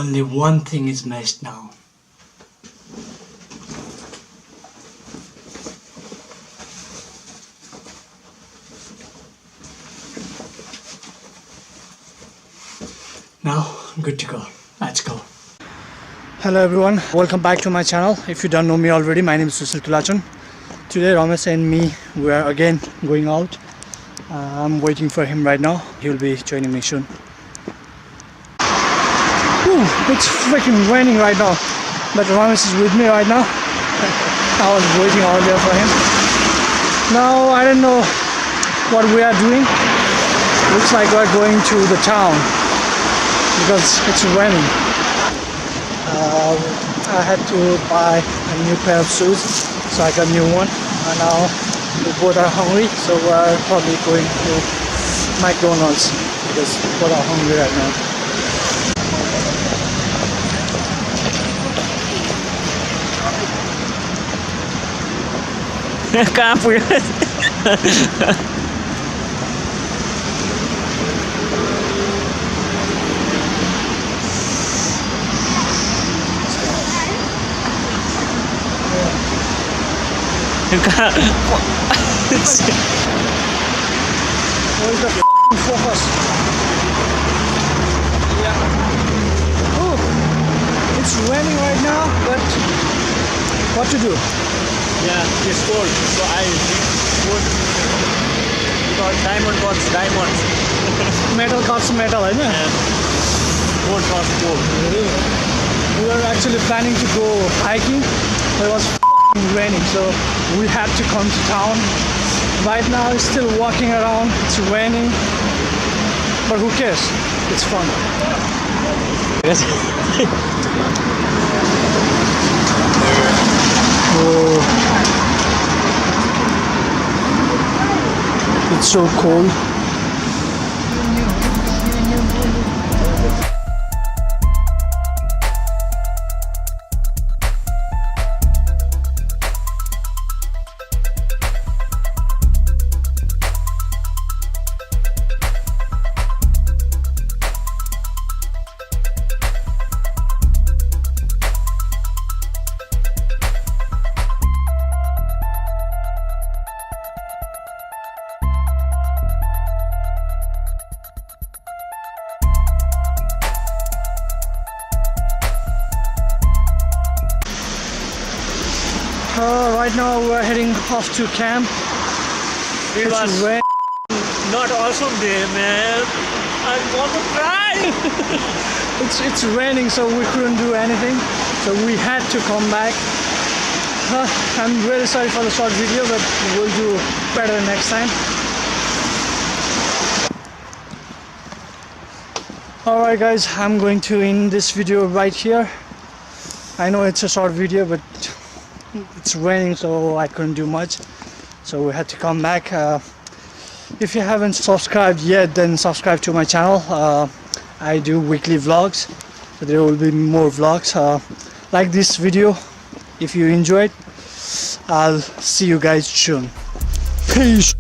Only one thing is missed now. Now, good to go. Let's go. Hello everyone, welcome back to my channel. If you don't know me already, my name is Susil Tulachon. Today Ramesh and me, we are again going out. I'm waiting for him right now. He will be joining me soon. Ooh, it's freaking raining right now, but Ramesh is with me right now. I was waiting earlier for him. Now I don't know what we are doing. Looks like we're going to the town because it's raining. I had to buy a new pair of shoes, so I got a new one, and now we both are hungry, so we're probably going to McDonald's because we both are hungry right now. कहाँ पुग्यो Where's the focus? Yeah. Oh, it's raining right now, but what to do? Yeah, it's cold, so I drink food because diamond cuts diamonds. Metal cuts metal, isn't it? And gold cuts gold. We were actually planning to go hiking, but it was raining, so we had to come to town. Right now it's still walking around, it's raining, but who cares? It's fun. Yes. Oh. It's so cold. Right now we're heading off to camp. It was not awesome day, man. I want to cry. It's raining, so we couldn't do anything. So we had to come back. I'm really sorry for the short video, but we'll do better next time. Alright guys, I'm going to end this video right here. I know it's a short video, but it's raining, so I couldn't do much, so we had to come back. If you haven't subscribed yet, then subscribe to my channel. I do weekly vlogs, so there will be more vlogs like this video. If you enjoyed, I'll see you guys soon. Peace.